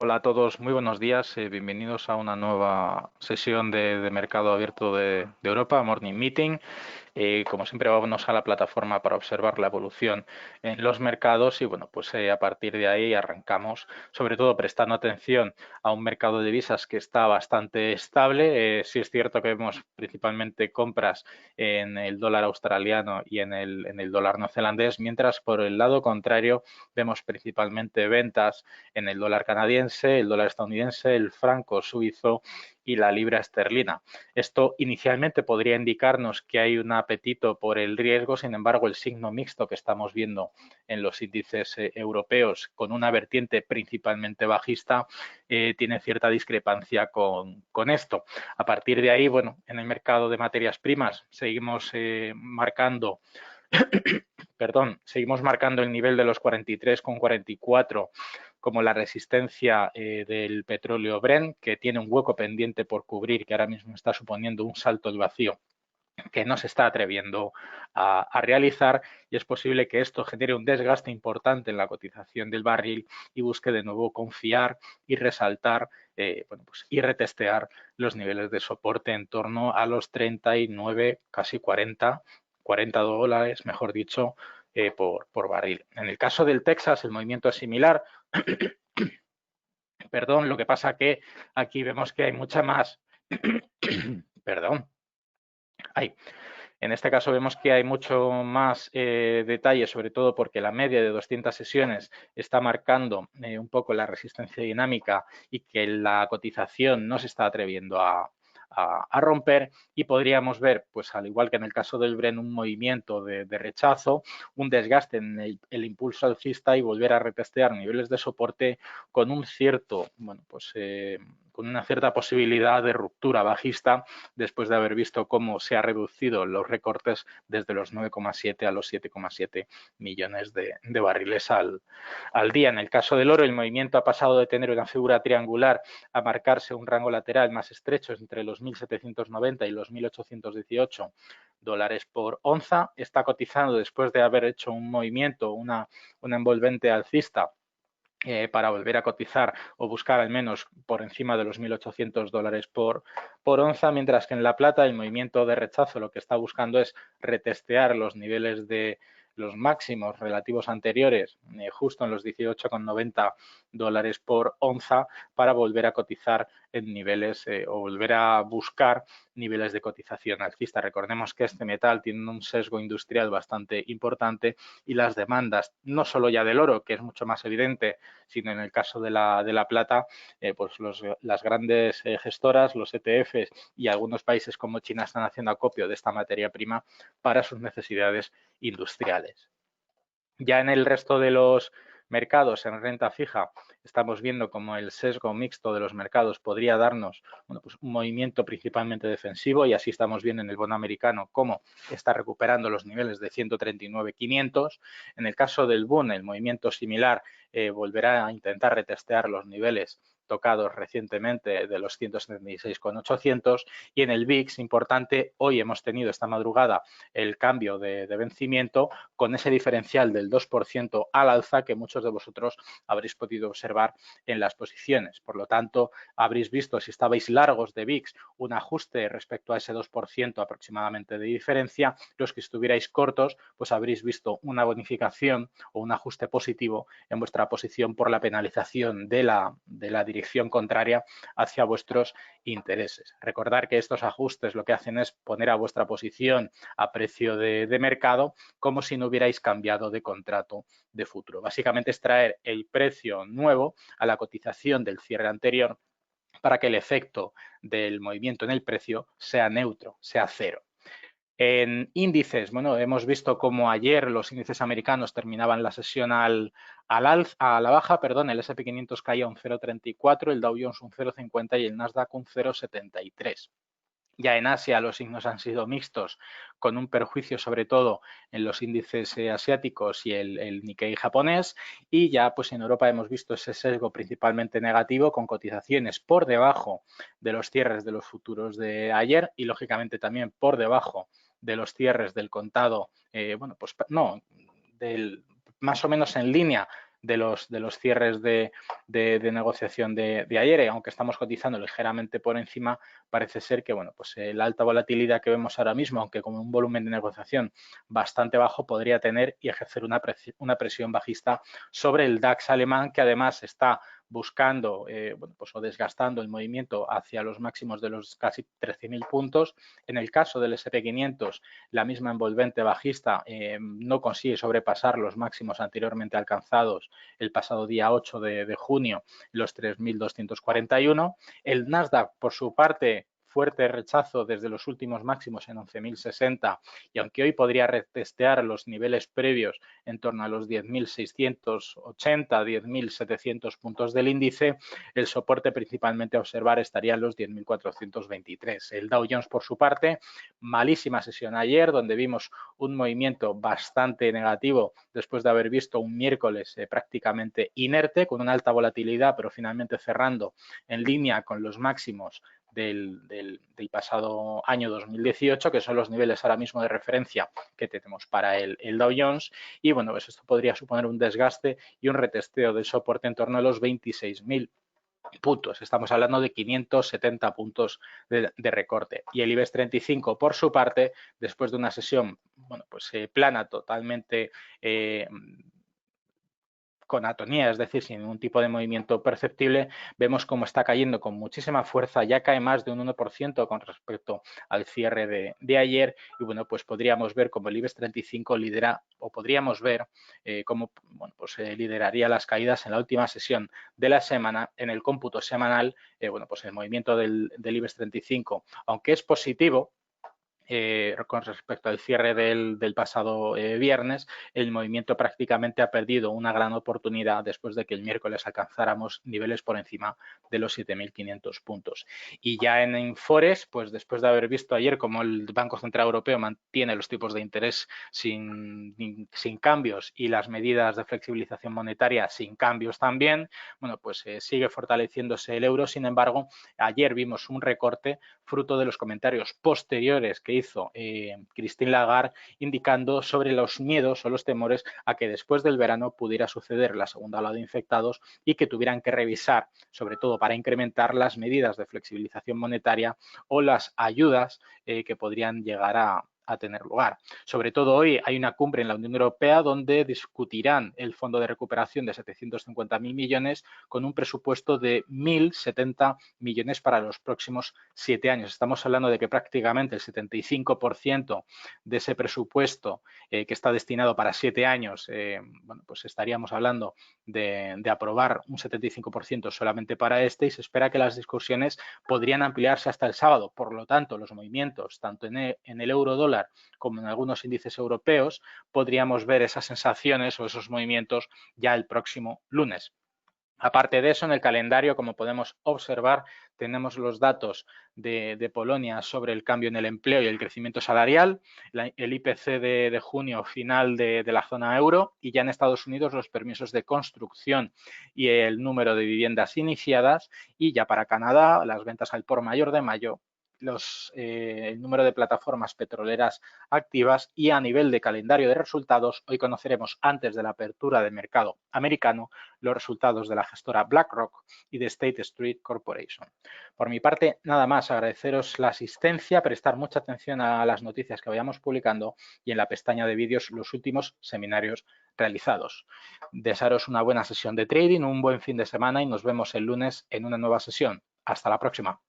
Hola a todos, muy buenos días. Bienvenidos a una nueva sesión de Mercado Abierto de Europa, Morning Meeting. Como siempre, vamos a la plataforma para observar la evolución en los mercados y bueno, pues a partir de ahí arrancamos, sobre todo prestando atención a un mercado de divisas que está bastante estable. Sí es cierto que vemos principalmente compras en el dólar australiano y en el dólar neozelandés, mientras por el lado contrario vemos principalmente ventas en el dólar canadiense, el dólar estadounidense, el franco suizo y la libra esterlina. Esto inicialmente podría indicarnos que hay un apetito por el riesgo, sin embargo, el signo mixto que estamos viendo en los índices europeos con una vertiente principalmente bajista tiene cierta discrepancia con esto. A partir de ahí, bueno, en el mercado de materias primas seguimos marcando seguimos marcando el nivel de los 43,44 como la resistencia del petróleo Brent, que tiene un hueco pendiente por cubrir, que ahora mismo está suponiendo un salto al vacío que no se está atreviendo a realizar, y es posible que esto genere un desgaste importante en la cotización del barril y busque de nuevo confiar y resaltar y retestear los niveles de soporte en torno a los 39, casi 40 dólares, mejor dicho, por barril. En el caso del Texas, el movimiento es similar. Perdón, lo que pasa que aquí vemos que hay mucha más. Perdón. Hay. En este caso vemos que hay mucho más detalle, sobre todo porque la media de 200 sesiones está marcando un poco la resistencia dinámica y que la cotización no se está atreviendo a romper, y podríamos ver, pues al igual que en el caso del Bren, un movimiento de rechazo, un desgaste en el impulso alcista y volver a retestear niveles de soporte con un cierto, bueno, pues con una cierta posibilidad de ruptura bajista después de haber visto cómo se han reducido los recortes desde los 9,7 a los 7,7 millones de barriles al día. En el caso del oro, el movimiento ha pasado de tener una figura triangular a marcarse un rango lateral más estrecho entre los 1.790 y los 1.818 dólares por onza. Está cotizando después de haber hecho un movimiento, una envolvente alcista para volver a cotizar o buscar al menos por encima de los 1.800 dólares por onza, mientras que en la plata el movimiento de rechazo lo que está buscando es retestear los niveles de los máximos relativos anteriores, justo en los 18,90 dólares por onza, para volver a cotizar en niveles o volver a buscar niveles de cotización alcista. Recordemos que este metal tiene un sesgo industrial bastante importante y las demandas, no solo ya del oro, que es mucho más evidente, sino en el caso de la plata, pues las grandes gestoras, los ETFs y algunos países como China están haciendo acopio de esta materia prima para sus necesidades industriales. Ya en el resto de los mercados en renta fija estamos viendo como el sesgo mixto de los mercados podría darnos pues un movimiento principalmente defensivo, y así estamos viendo en el bono americano cómo está recuperando los niveles de 139.500. En el caso del Bund, el movimiento similar volverá a intentar retestear los niveles tocados recientemente de los 176,800, y en el VIX, importante, hoy hemos tenido esta madrugada el cambio de vencimiento con ese diferencial del 2% al alza que muchos de vosotros habréis podido observar en las posiciones. Por lo tanto, habréis visto, si estabais largos de VIX, un ajuste respecto a ese 2% aproximadamente de diferencia. Los que estuvierais cortos, pues habréis visto una bonificación o un ajuste positivo en vuestra posición por la penalización de la dirección contraria hacia vuestros intereses. Recordar que estos ajustes lo que hacen es poner a vuestra posición a precio de mercado como si no hubierais cambiado de contrato de futuro. Básicamente es traer el precio nuevo a la cotización del cierre anterior para que el efecto del movimiento en el precio sea neutro, sea cero. En índices, bueno, hemos visto cómo ayer los índices americanos terminaban la sesión a la baja, perdón, el S&P 500 caía un 0,34, el Dow Jones un 0,50 y el Nasdaq un 0,73. Ya en Asia los signos han sido mixtos, con un perjuicio sobre todo en los índices asiáticos y el Nikkei japonés, y ya pues en Europa hemos visto ese sesgo principalmente negativo con cotizaciones por debajo de los cierres de los futuros de ayer y lógicamente también por debajo de los cierres del contado, más o menos en línea los cierres de negociación de ayer, y aunque estamos cotizando ligeramente por encima, parece ser que bueno, pues la alta volatilidad que vemos ahora mismo, aunque con un volumen de negociación bastante bajo, podría tener y ejercer una presión bajista sobre el DAX alemán, que además está buscando bueno, pues, o desgastando el movimiento hacia los máximos de los casi 13.000 puntos. En el caso del S&P 500, la misma envolvente bajista no consigue sobrepasar los máximos anteriormente alcanzados el pasado día 8 de junio, los 3.241. El Nasdaq, por su parte, fuerte rechazo desde los últimos máximos en 11.060, y aunque hoy podría retestear los niveles previos en torno a los 10.680, 10.700 puntos del índice, el soporte principalmente a observar estaría en los 10.423. El Dow Jones, por su parte, malísima sesión ayer, donde vimos un movimiento bastante negativo después de haber visto un miércoles prácticamente inerte, con una alta volatilidad, pero finalmente cerrando en línea con los máximos del pasado año 2018, que son los niveles ahora mismo de referencia que tenemos para el Dow Jones. Y bueno, pues esto podría suponer un desgaste y un retesteo del soporte en torno a los 26.000 puntos. Estamos hablando de 570 puntos de recorte. Y el IBEX 35, por su parte, después de una sesión, bueno, pues plana, totalmente con atonía, es decir, sin ningún tipo de movimiento perceptible, vemos cómo está cayendo con muchísima fuerza, ya cae más de un 1% con respecto al cierre de ayer, y bueno, pues podríamos ver cómo el IBEX 35 lidera, o podríamos ver cómo bueno, pues, lideraría las caídas en la última sesión de la semana. En el cómputo semanal, bueno, pues el movimiento del IBEX 35, aunque es positivo, con respecto al cierre del pasado viernes, el movimiento prácticamente ha perdido una gran oportunidad después de que el miércoles alcanzáramos niveles por encima de los 7.500 puntos. Y ya en Infores, pues después de haber visto ayer cómo el Banco Central Europeo mantiene los tipos de interés sin cambios y las medidas de flexibilización monetaria sin cambios también, bueno, pues sigue fortaleciéndose el euro. Sin embargo, ayer vimos un recorte fruto de los comentarios posteriores que hizo Christine Lagarde, indicando sobre los miedos o los temores a que después del verano pudiera suceder la segunda ola de infectados y que tuvieran que revisar, sobre todo para incrementar las medidas de flexibilización monetaria o las ayudas que podrían llegar a tener lugar. Sobre todo hoy hay una cumbre en la Unión Europea donde discutirán el fondo de recuperación de 750.000 millones con un presupuesto de 1.070 millones para los próximos 7 años. Estamos hablando de que prácticamente el 75% de ese presupuesto que está destinado para 7 años, bueno, pues estaríamos hablando de aprobar un 75% solamente para este, y se espera que las discusiones podrían ampliarse hasta el sábado. Por lo tanto, los movimientos, tanto en el euro dólar como en algunos índices europeos, podríamos ver esas sensaciones o esos movimientos ya el próximo lunes. Aparte de eso, en el calendario, como podemos observar, tenemos los datos de Polonia sobre el cambio en el empleo y el crecimiento salarial, el IPC de junio final de la zona euro, y ya en Estados Unidos los permisos de construcción y el número de viviendas iniciadas, y ya para Canadá las ventas al por mayor de mayo, el número de plataformas petroleras activas, y a nivel de calendario de resultados, hoy conoceremos antes de la apertura de mercado americano los resultados de la gestora BlackRock y de State Street Corporation. Por mi parte, nada más, agradeceros la asistencia, prestar mucha atención a las noticias que vayamos publicando y en la pestaña de vídeos los últimos seminarios realizados. Desearos una buena sesión de trading, un buen fin de semana, y nos vemos el lunes en una nueva sesión. Hasta la próxima.